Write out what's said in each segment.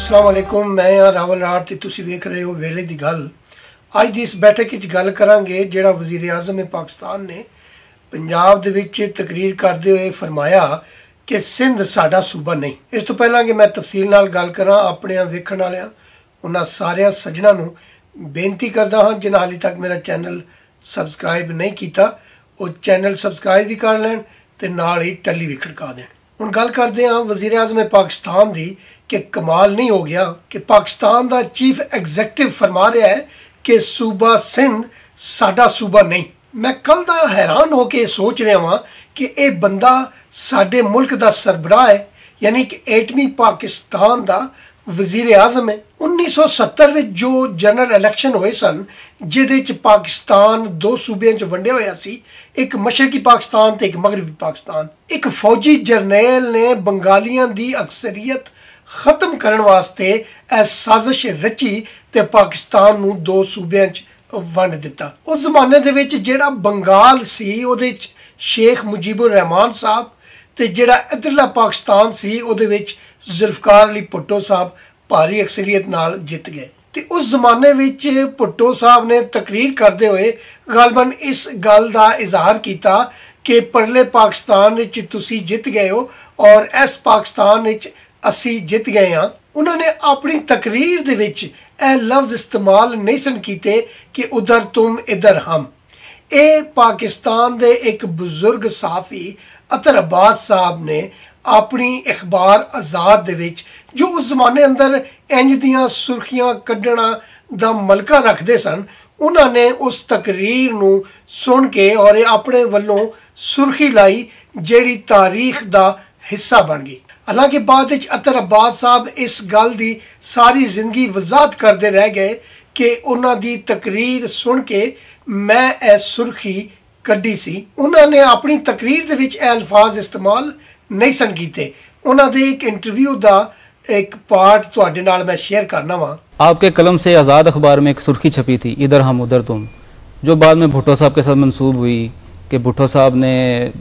अस्सलाम वालेकुम, मैं हाँ रावल राठ ते तुसी वेख रहे हो वेले दी गल। अज दी इस बैठक विच गल करांगे जिहड़ा वज़ीर आज़म है पाकिस्तान ने पंजाब दे विच तकरीर करदे होए फरमाया कि सिंध साडा सूबा नहीं। इस तो पहलां कि मैं तफसील नाल गल करां अपने वेखण वालियां उन्हां सारियां सज्जणां नूं बेनती करदा हां जिन्हां हाली तक मेरा चैनल सबसक्राइब नहीं कीता ਉਹ चैनल सबसक्राइब भी कर लैन ते नाल ही टल्ली भी खड़का देन। हुण गल करदे हां वज़ीर आज़म पाकिस्तान दी कि कमाल नहीं हो गया कि पाकिस्तान दा चीफ एग्जीक्यूटिव फरमा रहा है कि सूबा सिंध साडा सूबा नहीं। मैं कल दा हैरान हो के सोच रहा वां कि यह बंदा साडे मुल्क दा सरबराह है, यानी कि एटमी पाकिस्तान दा वज़ीर आज़म है। 1970 में जो जनरल इलैक्शन होए सन जिहदे च पाकिस्तान दो सूबे च वंडिया होया सी, एक मशरकी पाकिस्तान ते एक मगरबी पाकिस्तान। एक फौजी जरनैल ने बंगालियां दी अक्सरियत खत्म करने वास्ते यह साजिश रची ते पाकिस्तान नूं दो सूबे च वंड दिता। उस जमाने दे विच जिहड़ा बंगाल सी उहदे च शेख मुजीबुर रहमान साहब ते जिहड़ा इधरला पाकिस्तान सी उहदे विच जुल्फकार अली भुट्टो साहब भारी अक्सरियत नाल जित गए। ते उस जमाने विच भुट्टो साहब ने तकरीर करते हुए गालबन इस गल का इजहार किया कि परले पाकिस्तान विच तुसी जित गए हो और इस पाकिस्तान विच असी जित गए हाँ। उन्होंने अपनी तकरीर दे विच यह लफ्ज़ इस्तेमाल नहीं सन कीते कि उधर तुम इधर हम। ये पाकिस्तान दे एक बुजुर्ग सहाफ़ी अतर अब्बास साहब ने अपनी अखबार आज़ाद दे विच जो उस जमाने अंदर इंज दियां सुर्खियां कड्ढना दा मलका रखते सन, उन्होंने उस तकरीर नूं सुन के और अपने वल्लों सुर्खी लाई जिहड़ी तारीख दा हिस्सा बन गई। हालांकि बाद विच अतर अब्बास साहब इस गल दी सारी जिंदगी वजाहत करते रह गए कि उन्हां दी तकरीर सुन के मैं यह सुर्खी कड्ढी सी। उन्होंने अपनी तकरीर दे विच अल्फाज इस्तेमाल नहीं सन कीते। उन्हां दे एक इंटरव्यू दा एक पार्ट तुहाडे नाल मैं शेयर करना वा। आपके कलम से आज़ाद अखबार में एक सुर्खी छपी थी, इधर हम उधर तुम, जो बाद में भुट्टो साहब के साथ मंसूब हुई कि भुट्टो साहब ने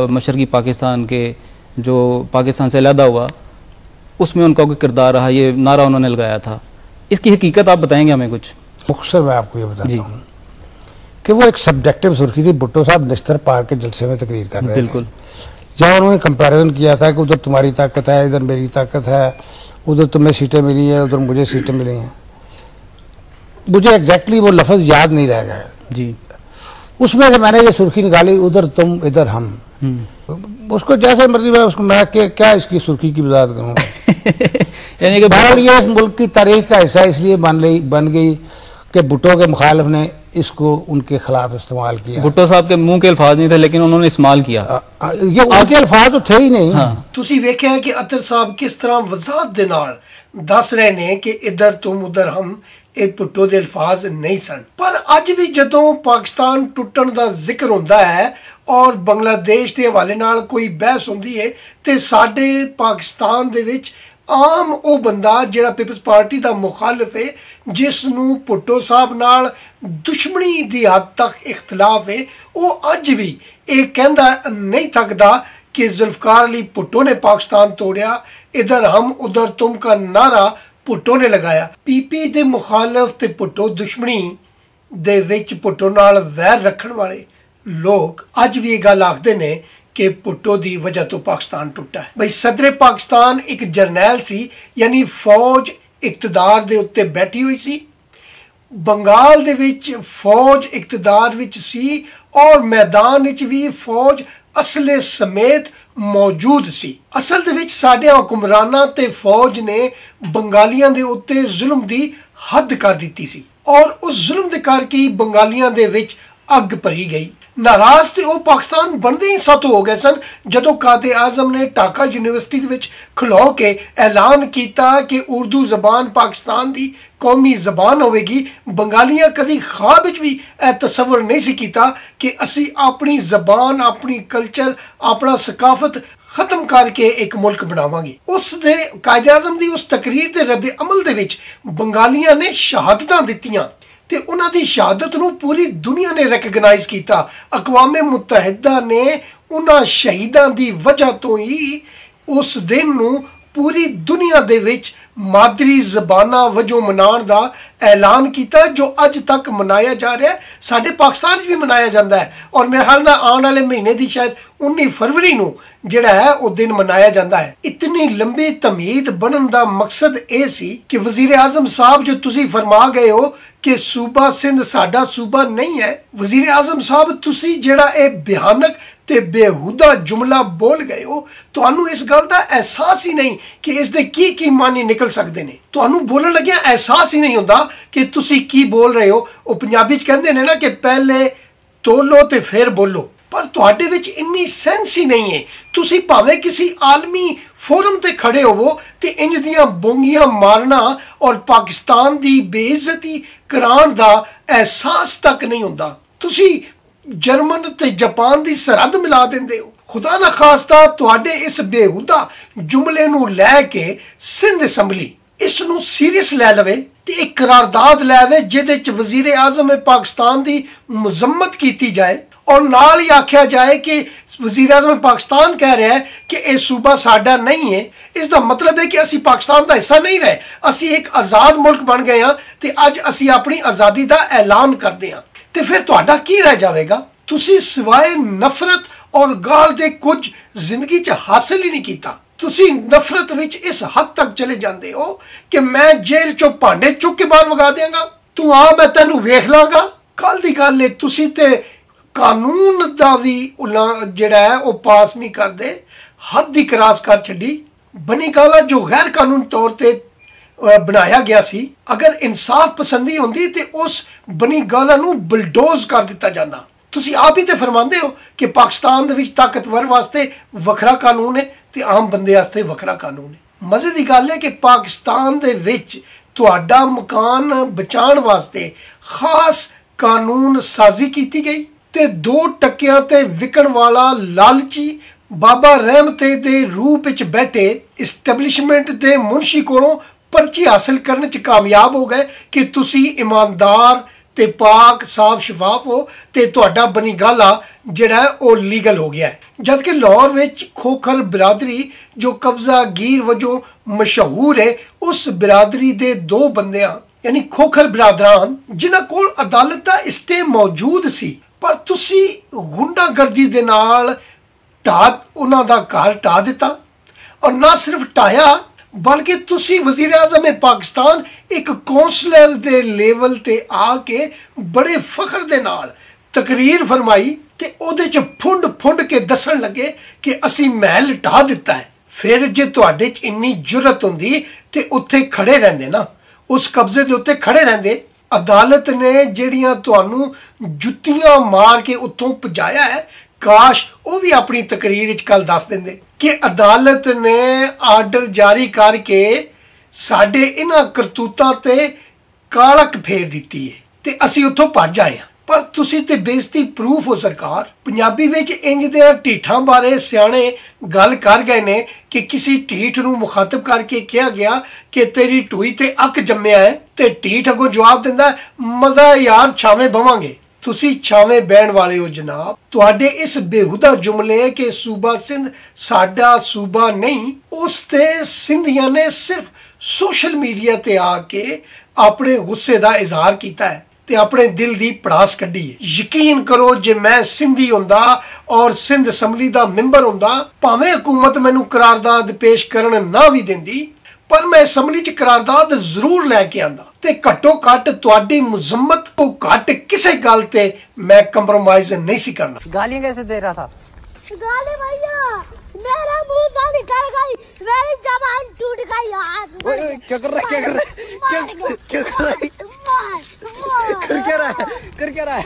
मशरकी पाकिस्तान के जो पाकिस्तान से अलहदा हुआ उसमें उनका कोई किरदार रहा, ये नारा उन्होंने लगाया था। इसकी हकीकत आप बताएंगे हमें कुछ? मुख्तसर मैं आपको ये बताता हूँ कि वो एक सब्जेक्टिव सुर्खी थी। भुट्टो साहब निस्तर पार्क के जलसे में तकरीर कर रहे थे, बिल्कुल, जहाँ उन्होंने कंपैरिजन किया था कि उधर तुम्हारी ताकत है, इधर मेरी ताकत है, उधर तुम्हें सीटें मिली हैं, उधर मुझे सीटें मिली हैं। मुझे एग्जैक्टली वो लफ्ज़ याद नहीं रह गया जी। उसमें से मैंने ये सुर्खी निकाली, उधर तुम इधर हम। उसको जैसे मर्जी मैं क्या इसकी सुर्खी की वजाहत करूँगा। यानी कि बहरहाल ये इस मुल्क की तारीख का हिस्सा इसलिए बन गई कि भुट्टो के मुखालिफ ने इसको उनके खिलाफ इस्तेमाल किया। भुट्टो साहब के मुंह के अल्फाज नहीं थे लेकिन उन्होंने इस्तेमाल किया। ये उनके अल्फाज तो थे ही नहीं। हाँ। तुसी वेख्या कि अतर साहब किस तरह वजाहत दे नाल दस रहे ने कि इधर तुम उधर हम, ये भुट्टो दे अल्फाज नहीं सन। पर अज भी जदों पाकिस्तान टुटण दा जिक्र होंदा है और बांग्लादेश के हवाले नाल कोई बहस होंदी है ते साडे पाकिस्तान दे विच आम वो बंदा जिहड़ा पीपल्स पार्टी का मुखालिफ है, जिसनूं भुट्टो साहब नाल दुश्मनी दी हद तक इख्तलाफ है, वो अज भी ये कहंदा नहीं थकदा कि जुल्फकार अली भुट्टो ने पाकिस्तान तोड़िया, इधर हम उधर तुम का नारा भुट्टो ने लगाया। पीपी दे मुखालिफ ते भुट्टो दुश्मनी दे विच भुट्टो नाल वैर रखण वाले लोग अज भी ये गल आखदे ने कि भुट्टो दी वजह तो पाकिस्तान टुटा है। भाई सदरे पाकिस्तान एक जरनैल सी, यानी फौज इकतदार दे उत्ते बैठी हुई सी। बंगाल दे विच फौज इकतदार विच सी और मैदान विच भी फौज असले समेत मौजूद सी। असल दे विच साडे हुक्मरानां ते फौज ने बंगालियां दे उत्ते जुल्म दी हद कर दित्ती सी और उस जुल्म दे करके बंगालियां दे विच अग भरी गई। नाराज तो वह पाकिस्तान बनते ही सत हो गए सन जदों कायदे आजम ने ढाका यूनिवर्सिटी विच खलो के ऐलान किया कि उर्दू जबान पाकिस्तान की कौमी जबान होगी। बंगालियां कभी ख्वाब विच भी यह तसव्वुर नहीं सी कीता कि असी अपनी जबान, अपनी कल्चर, अपना सकाफत खत्म करके एक मुल्क बनावांगे। उस दे कायदे आजम की उस तकरीर के रद्द अमल दे विच बंगालियां ने शहादतां दित्तियां ते उन्हां दी शहादत नूं पूरी दुनिया ने रिकगनाइज किया। अकवामे मुत्तहिदा ने उन्हां शहीदां दी वजह तो ही उस दिन नूं पूरी दुनिया दे विच मादरी ज़बाना वजों मनाउण दा ऐलान किया, जो अज तक मनाया जा रहा है। साडे पाकिस्तान भी मनाया जाता है और मेरे ख्याल नाल आने वाले महीने की शायद 19 फरवरी नूं जिहड़ा है वो दिन मनाया जाता है। इतनी लंबी तमीद बनन दा मकसद ये सी कि वजीर आजम साहब जो तुसी फरमा गए हो कि सूबा सिंध साडा सूबा नहीं है, वजीर आजम साहब तुसी जिहड़ा ये भयानक ते बेहुदा जुमला बोल गए हो, तुहानू इस गल का एहसास ही नहीं कि इसके की मानी निकल सकते हैं। तुहानू बोलण लग्या एहसास ही नहीं होता कि तुसी की बोल रहे हो। वो पंजाबी च कहंदे ने ना कि पहले तोलो ते फिर बोलो, पर तुहाडे विच इन्नी सेंस ही नहीं है। तुसी भावें किसी आलमी फोरम ते खड़े होवो ते इंज दियां बोंगियां मारना और पाकिस्तान दी बेइज्जती कराण दा एहसास तक नहीं होंदा। तुसी जर्मन ते जापान दी सरहद मिला देंदे हो। खुदा ना खास्ता तुहाडे इस बेहुदा जुमले नू लैके सिंध असैंबली इस नू सीरियस लै लवे ते एक करारदाद लैवे जिहदे च वजीर आजम पाकिस्तान दी मजम्मत कीती जाए और नाल ही आख्या जाए कि वजीर आजम पाकिस्तान कह रहा है कि यह सूबा साडा नहीं है। इसका मतलब है कि असी पाकिस्तान का हिस्सा नहीं रहे, असी एक आज़ाद मुल्क बन गए हाँ ते अज असी अपनी आज़ादी का ऐलान करते हैं। ते फिर तुहाडा की रह जाएगा? तुसी सिवाय नफरत और गाल दे कुछ जिंदगी च हासिल ही नहीं किया। तुसी नफरत विच इस हद तक चले जाते हो कि मैं जेल चो भांडे चुक के बाहर वगा देंगा, तू आ मैं तेनू वेख लांगा। कल दी गल है तुसी ते कानून दा भी जिहड़ा है वो पास नहीं करते, हद ही क्रॉस कर छड्डी। बनी गाला जो गैर कानूनी तौर ते बनाया गया सी, अगर इंसाफ पसंदी होंदी ते उस बनी गाला नू बुलडोज कर दिता जांदा। तुसी आप ही ते फरमांदे हो कि पाकिस्तान दे विच ताकतवर वास्ते वखरा कानून है ते आम बंदे वास्ते वखरा कानून है। मजे दी गल है कि पाकिस्तान दे विच तुहाडा मकान बचाण वास्ते खास कानून साजी कीती गई ते 2 टकियां ते विकण वाला लालची बाबा रहमते दे रूप विच बैठे इस्टैबलिशमेंट दे मुंशी कोलों पर्ची हासिल करने च कामयाब हो गए कि तुसी ईमानदार ते पाक साफ शफाफ हो ते तुहाडा बनी गाला जिहड़ा है वो लीगल हो गया है। जबकि लाहौर विच खोखर बिरादरी जो कब्जा गिर वजों मशहूर है, उस बिरादरी दे 2 बंदियां यानी खोखर बिरादरान जिन्हां कोल अदालत दा स्टे मौजूद सी, पर तुसी गुंडागर्दी दे नाल उन्हां दा घर ढा दिता और ना सिर्फ ढाया बल्कि तुसी वजीर आजम पाकिस्तान एक कौंसलर दे लेवल ते आके बड़े फखर दे नाल तकरीर फरमाई ते ओदे च फुंड फुंड के दसन लगे कि असी महल ढा दिता है। फिर जे तुहाडे च इन्नी जुरत होंदी ते उत्थे खड़े रहंदे ना, उस कब्जे दे उत्ते खड़े रहंदे। अदालत ने ਜਿਹੜੀਆਂ ਤੁਹਾਨੂੰ ਜੁੱਤੀਆਂ ਮਾਰ ਕੇ ਉੱਥੋਂ ਭਜਾਇਆ ਹੈ, काश वो भी अपनी तकरीर कल दस देंदे कि अदालत ने आर्डर जारी करके साडे इन्हां करतूतां ते कालक फेर दिती है ते असी उत्थों भज आए हैं। पर तुसी ते बेइज्जती प्रूफ हो सरकार। पंजाबी विच इंज दे ढीठां बारे सियाणे गल कर गए ने कि किसी ढीठ नूं मुखातब करके कहा गया कि तेरी टूई ते अक जम्मिया है ते ढीठ अगों जवाब दिंदा मजा यार छावें बवांगे। तुसी छावें बहन वाले हो जनाब। तुहाडे इस बेहुदा जुमले कि सूबा सिंध साडा सूबा नहीं, उस ते सिंधियां ने सिर्फ सोशल मीडिया ते आके अपने गुस्से दा इजहार किया है ते अपने दिल दी पड़ास कड्ढी है। यकीन करो जे मैं सिंधी होंदा और सिंध असैंबली दा मैंबर होंदा, भावें हुकूमत मैनू करारदाद पेश करन ना भी देंदी, पर मैं असैंबली च करारदाद जरूर लैके आंदा ते घट्टो घट्ट तुहाडी मुजम्मत को घट किसी गल ते मैं कंप्रोमाइज नहीं सी करना। गालियां कैसे दे रहा था? गाली भैया मेरा मुंह से निकल गई, मेरी जबान टूट गई यार। ओए क्या कर रहा है? क्या कर रहा है? क्या कर रहा है? कर क्या रहा है?